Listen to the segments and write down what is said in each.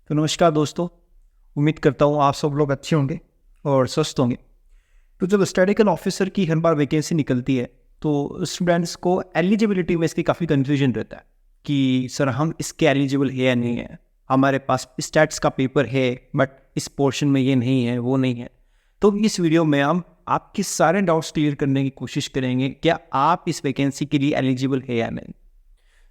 तो नमस्कार दोस्तों, उम्मीद करता हूँ आप सब लोग अच्छे होंगे और स्वस्थ होंगे। तो जब स्टैटिकल ऑफिसर की हर बार वैकेंसी निकलती है तो स्टूडेंट्स को एलिजिबिलिटी में इसकी काफ़ी कन्फ्यूजन रहता है कि सर हम इसके एलिजिबल है या नहीं है। हमारे पास स्टैट्स का पेपर है बट इस पोर्शन में ये नहीं है, वो नहीं है। तो इस वीडियो में हम आपके सारे डाउट्स क्लियर करने की कोशिश करेंगे, क्या आप इस वैकेंसी के लिए एलिजिबल है या नहीं।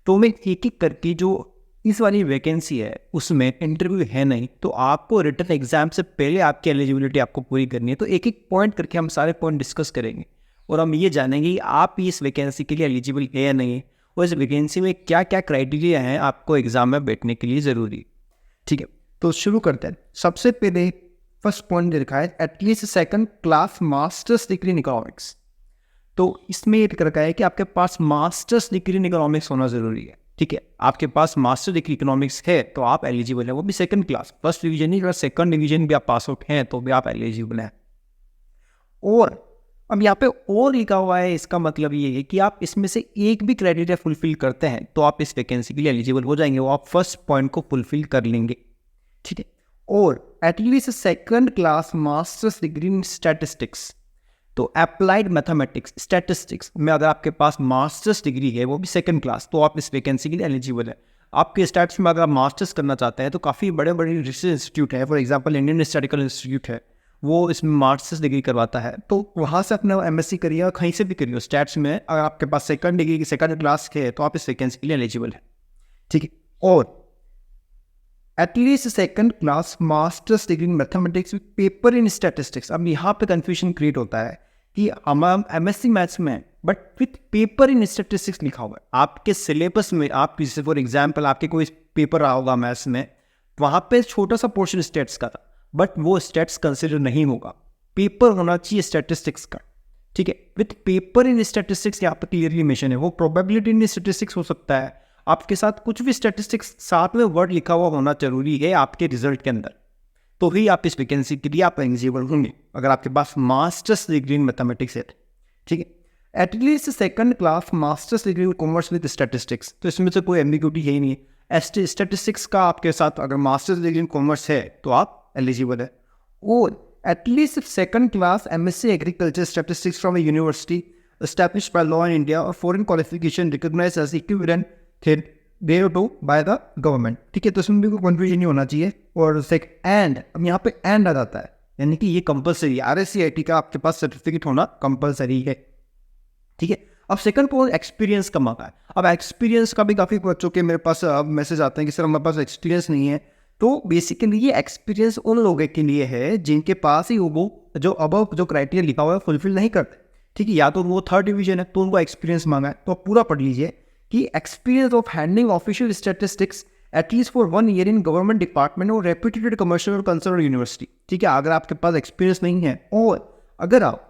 तो मैं एक एक करके जो इस वाली वैकेंसी है उसमें इंटरव्यू है नहीं, तो आपको रिटन एग्जाम से पहले आपकी एलिजिबिलिटी आपको पूरी करनी है। तो एक एक पॉइंट करके हम सारे पॉइंट डिस्कस करेंगे और हम ये जानेंगे कि आप इस वैकेंसी के लिए एलिजिबल है या नहीं, और इस वैकेंसी में क्या क्या क्राइटेरिया हैं आपको एग्जाम में बैठने के लिए ज़रूरी। ठीक है, तो शुरू करते हैं। सबसे पहले फर्स्ट पॉइंट लिखा है at least second class masters degree in economics. तो इसमें ये लिख रखा है कि आपके पास मास्टर्स डिग्री इन इकोनॉमिक्स होना ज़रूरी है। ठीक है, आपके पास मास्टर डिग्री इकोनॉमिक्स है तो आप एलिजिबल है, वो भी सेकंड क्लास, फर्स्ट डिवीजन नहीं, अगर सेकंड डिवीजन भी आप पास आउट हैं तो भी आप एलिजिबल हैं। और अब यहाँ पे और लिखा हुआ है, इसका मतलब ये है कि आप इसमें से एक भी क्राइटेरिया फुलफिल करते हैं तो आप इस वैकेंसी के लिए एलिजिबल हो जाएंगे, वो आप फर्स्ट पॉइंट को फुलफिल कर लेंगे। ठीक है, और at least second class masters degree in statistics, तो अप्लाइड मैथमेटिक्स स्टैटिस्टिक्स में अगर आपके पास मास्टर्स डिग्री है वो भी सेकंड क्लास, तो आप इस वैकेंसी के लिए एलिजिबल है। आपके स्टैट्स में अगर आप मास्टर्स करना चाहते हैं तो काफ़ी बड़े बड़े रिसर्च इंस्टीट्यूट है, for example Indian statistical institute है, वो इसमें मास्टर्स डिग्री करवाता है, तो वहाँ से अपना एमएससी करिए और कहीं से भी करिए स्टैट्स में। अगर आपके पास सेकंड डिग्री की सेकंड क्लास है तो आप इस वैकेंसी के लिए एलिजिबल है। ठीक है, और at least second class masters degree in mathematics with paper in statistics. अब यहाँ पे कंफ्यूजन क्रिएट होता है कि हम एमएससी मैथ्स में but with paper in statistics लिखा हुआ है आपके सिलेबस में। आप जैसे फॉर एग्जांपल आपके कोई पेपर रहा होगा मैथ्स में, वहाँ पे छोटा सा पोर्शन स्टैट्स का था बट वो स्टैट्स कंसिडर नहीं होगा, पेपर होना चाहिए स्टैटिस्टिक्स का। ठीक है, विथ पेपर इन स्टैटिस्टिक्स यहाँ पर क्लियरली मेंशन है। वो प्रोबेबिलिटी इन स्टैटिस्टिक्स हो सकता है, आपके साथ कुछ भी स्टैटिस्टिक्स साथ में वर्ड लिखा हुआ होना जरूरी है आपके रिजल्ट के अंदर, तो ही आप इस वैकेंसी के लिए आप एलिजिबल होंगे अगर आपके पास मास्टर्स डिग्री इन मैथमेटिक्स है। ठीक है, at least second class masters degree in commerce with statistics, तो इसमें से कोई एम्बिग्यूटी है ही नहीं है। स्टैटिस्टिक्स का आपके साथ अगर मास्टर्स डिग्री इन कॉमर्स है तो आप एलिजिबल है। और at least second class MSc agriculture statistics from A university established by law in India or foreign qualification recognized as equivalent there to by the government. ठीक है, तो इसमें भी कोई कन्फ्यूजन नहीं होना चाहिए। और एंड, अब यहाँ पे एंड आ जाता है, यानी कि ये कंपलसरी है, RSCIT का आपके पास सर्टिफिकेट होना कंपलसरी है। ठीक है, अब सेकंड पॉइंट एक्सपीरियंस कम आता है। अब एक्सपीरियंस का भी काफ़ी बच्चों के मेरे पास अब मैसेज आते हैं कि सर हमारे पास एक्सपीरियंस नहीं है। तो बेसिकली ये एक्सपीरियंस उन लोगों के लिए है जिनके पास ही वो जो अबव जो क्राइटेरिया लिखा हुआ है फुलफिल नहीं करते। ठीक है, या तो वो थर्ड डिवीजन है तो उनको एक्सपीरियंस मांगा है, तो आप पूरा पढ़ लीजिए कि experience of handling official statistics at least for 1 year in government department और रेप्यूटेड कमर्शियल और कंसर्न यूनिवर्सिटी। ठीक है, अगर आपके पास एक्सपीरियंस नहीं है और अगर आप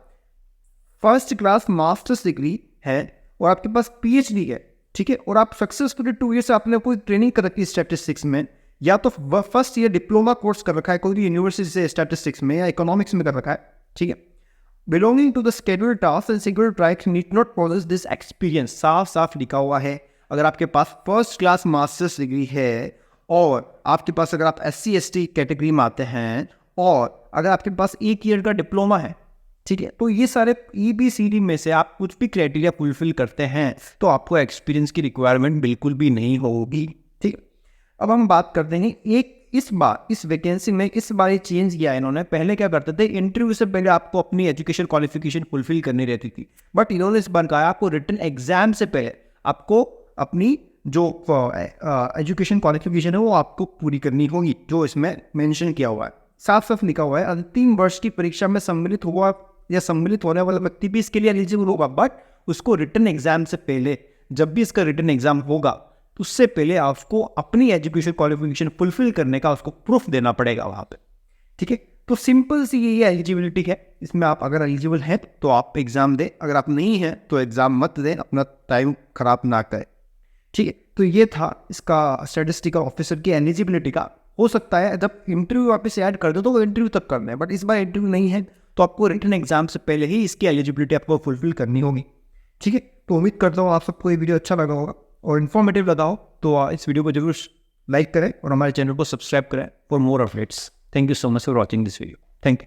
फर्स्ट क्लास मास्टर्स डिग्री है और आपके पास PhD है, ठीक है, और आप सक्सेसफुली 2 ईयर से आपने कोई ट्रेनिंग कर रखी है स्टैटिस्टिक्स में, या तो फर्स्ट ईयर डिप्लोमा कोर्स कर रखा है कोई भी यूनिवर्सिटी से स्टैटिस्टिक्स में या इकोनॉमिक्स में कर रखा है। ठीक है, belonging to the scheduled tasks and scheduled tracks need not possess this experience। साफ साफ लिखा हुआ है, अगर आपके पास फर्स्ट क्लास मास्टर्स डिग्री है और आपके पास अगर आप SC ST कैटेगरी में आते हैं और अगर आपके पास 1 ईयर का डिप्लोमा है, ठीक है, तो ये सारे EBCD में से आप कुछ भी क्राइटेरिया फुलफिल करते हैं तो आपको एक्सपीरियंस की रिक्वायरमेंट बिल्कुल भी नहीं होगी। ठीक है, अब हम बात करते हैं एक इस बार इस वैकेंसी में इस बार ये चेंज किया है इन्होंने। पहले क्या करते थे, इंटरव्यू से पहले आपको अपनी एजुकेशन क्वालिफिकेशन फुलफिल करनी रहती थी, बट इन्होंने इस बार कहा आपको रिटन एग्जाम से पहले आपको अपनी जो एजुकेशन क्वालिफिकेशन है वो आपको पूरी करनी होगी, जो इसमें मेंशन किया हुआ है, साफ साफ लिखा हुआ है। अंतिम वर्ष की परीक्षा में सम्मिलित हुआ या सम्मिलित होने वाला व्यक्ति भी इसके लिए एलिजिबल होगा, बट उसको रिटन एग्जाम से पहले, जब भी इसका रिटन एग्जाम होगा उससे पहले आपको अपनी एजुकेशन क्वालिफिकेशन फुलफिल करने का उसको प्रूफ देना पड़ेगा वहाँ पे। ठीक है, तो सिंपल सी ये एलिजिबिलिटी है, इसमें आप अगर एलिजिबल हैं तो आप एग्ज़ाम दें, अगर आप नहीं हैं तो एग्ज़ाम मत दें, अपना टाइम खराब ना करें। ठीक है, तो ये था इसका स्टैटिस्टिकल ऑफिसर की एलिजिबिलिटी का। हो सकता है जब इंटरव्यू वापस ऐड कर दो तो वो इंटरव्यू तक करना है, बट इस बार इंटरव्यू नहीं है तो आपको रिटन एग्जाम से पहले ही इसकी एलिजिबिलिटी आपको फुलफिल करनी होगी। ठीक है, तो उम्मीद करता हूँ आप सबको ये वीडियो अच्छा लगा होगा और इन्फॉर्मेटिव लगा हो, तो इस वीडियो को जरूर लाइक करें और हमारे चैनल को सब्सक्राइब करें for more updates. Thank you so much for watching this video. Thank you.